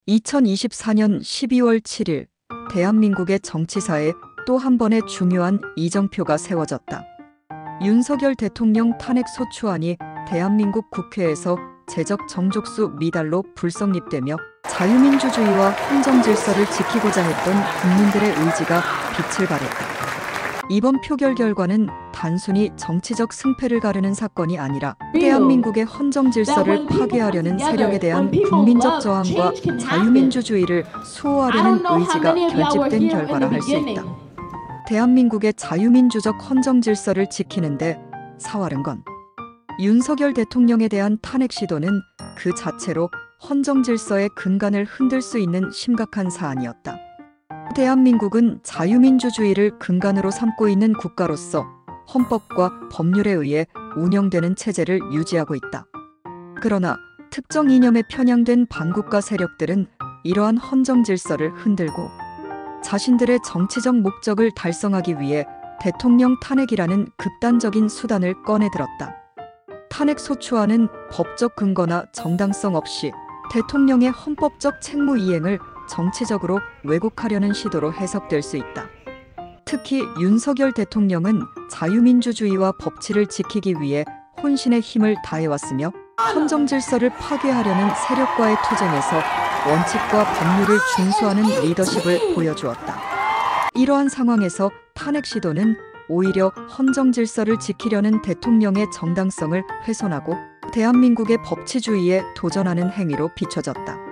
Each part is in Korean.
2024년 12월 7일 대한민국의 정치사에 또 한 번의 중요한 이정표가 세워졌다. 윤석열 대통령 탄핵 소추안이 대한민국 국회에서 제적 정족수 미달로 불성립되며 자유민주주의와 헌정질서를 지키고자 했던 국민들의 의지가 빛을 발했다. 이번 표결 결과는 단순히 정치적 승패를 가르는 사건이 아니라 대한민국의 헌정질서를 파괴하려는 세력에 대한 국민적 저항과 자유민주주의를 수호하려는 의지가 결집된 결과라 할 수 있다. 대한민국의 자유민주적 헌정질서를 지키는데 사활은 건 윤석열 대통령에 대한 탄핵 시도는 그 자체로 헌정질서의 근간을 흔들 수 있는 심각한 사안이었다. 대한민국은 자유민주주의를 근간으로 삼고 있는 국가로서 헌법과 법률에 의해 운영되는 체제를 유지하고 있다. 그러나 특정 이념에 편향된 반국가 세력들은 이러한 헌정질서를 흔들고 자신들의 정치적 목적을 달성하기 위해 대통령 탄핵이라는 극단적인 수단을 꺼내들었다. 탄핵 소추안은 법적 근거나 정당성 없이 대통령의 헌법적 책무 이행을 정치적으로 왜곡하려는 시도로 해석될 수 있다. 특히 윤석열 대통령은 자유민주주의와 법치를 지키기 위해 혼신의 힘을 다해왔으며 헌정질서를 파괴하려는 세력과의 투쟁에서 원칙과 법률을 준수하는 리더십을 보여주었다. 이러한 상황에서 탄핵 시도는 오히려 헌정질서를 지키려는 대통령의 정당성을 훼손하고 대한민국의 법치주의에 도전하는 행위로 비춰졌다.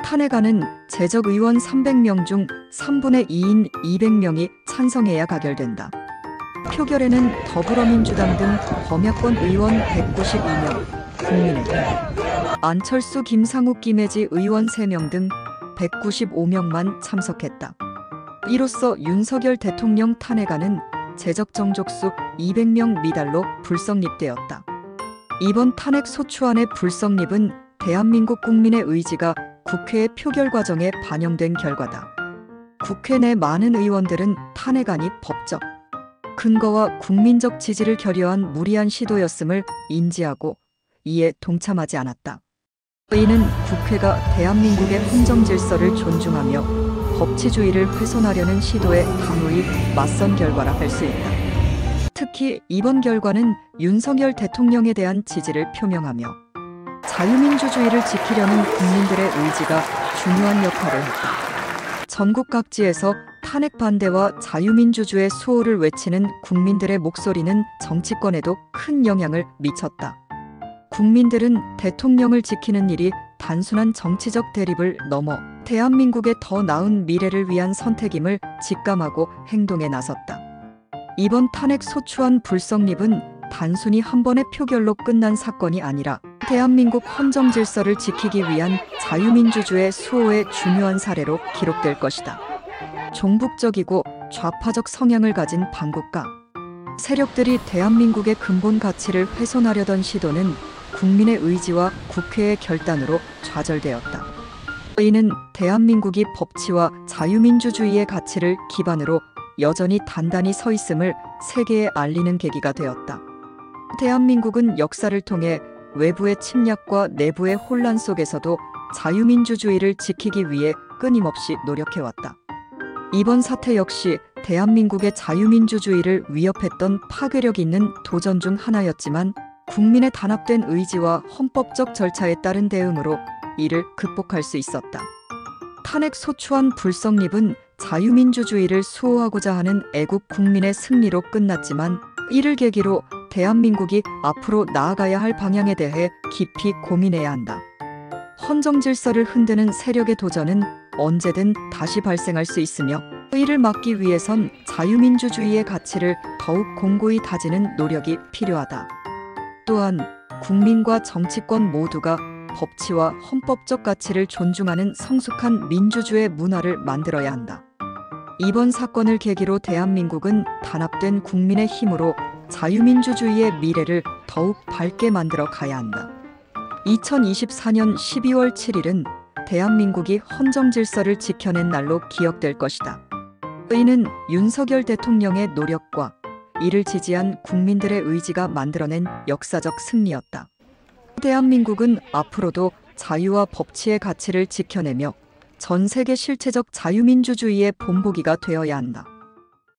탄핵안은 재적 의원 300명 중 3분의 2인 200명이 찬성해야 가결된다. 표결에는 더불어민주당 등 범야권 의원 192명, 국민의힘, 안철수, 김상욱, 김혜지 의원 3명 등 195명만 참석했다. 이로써 윤석열 대통령 탄핵안은 재적 정족수 200명 미달로 불성립되었다. 이번 탄핵 소추안의 불성립은 대한민국 국민의 의지가 국회의 표결 과정에 반영된 결과다. 국회 내 많은 의원들은 탄핵안이 법적 근거와 국민적 지지를 결여한 무리한 시도였음을 인지하고 이에 동참하지 않았다. 이는 국회가 대한민국의 헌정질서를 존중하며 법치주의를 훼손하려는 시도에 강호히 맞선 결과라 할 수 있다. 특히 이번 결과는 윤석열 대통령에 대한 지지를 표명하며 자유민주주의를 지키려는 국민들의 의지가 중요한 역할을 했다. 전국 각지에서 탄핵 반대와 자유민주주의 수호를 외치는 국민들의 목소리는 정치권에도 큰 영향을 미쳤다. 국민들은 대통령을 지키는 일이 단순한 정치적 대립을 넘어 대한민국의 더 나은 미래를 위한 선택임을 직감하고 행동에 나섰다. 이번 탄핵 소추안 불성립은 단순히 한 번의 표결로 끝난 사건이 아니라 대한민국 헌정질서를 지키기 위한 자유민주주의 수호의 중요한 사례로 기록될 것이다. 종북적이고 좌파적 성향을 가진 반국가 세력들이 대한민국의 근본 가치를 훼손하려던 시도는 국민의 의지와 국회의 결단으로 좌절되었다. 이는 대한민국이 법치와 자유민주주의의 가치를 기반으로 여전히 단단히 서 있음을 세계에 알리는 계기가 되었다. 대한민국은 역사를 통해 외부의 침략과 내부의 혼란 속에서도 자유민주주의를 지키기 위해 끊임없이 노력해왔다. 이번 사태 역시 대한민국의 자유민주주의를 위협했던 파괴력 있는 도전 중 하나였지만 국민의 단합된 의지와 헌법적 절차에 따른 대응으로 이를 극복할 수 있었다. 탄핵 소추안 불성립은 자유민주주의를 수호하고자 하는 애국 국민의 승리로 끝났지만 이를 계기로 대한민국이 앞으로 나아가야 할 방향에 대해 깊이 고민해야 한다. 헌정질서를 흔드는 세력의 도전은 언제든 다시 발생할 수 있으며 이를 막기 위해선 자유민주주의의 가치를 더욱 공고히 다지는 노력이 필요하다. 또한 국민과 정치권 모두가 법치와 헌법적 가치를 존중하는 성숙한 민주주의 문화를 만들어야 한다. 이번 사건을 계기로 대한민국은 단합된 국민의 힘으로 자유민주주의의 미래를 더욱 밝게 만들어 가야 한다. 2024년 12월 7일은 대한민국이 헌정질서를 지켜낸 날로 기억될 것이다. 이는 윤석열 대통령의 노력과 이를 지지한 국민들의 의지가 만들어낸 역사적 승리였다. 대한민국은 앞으로도 자유와 법치의 가치를 지켜내며 전 세계 실체적 자유민주주의의 본보기가 되어야 한다.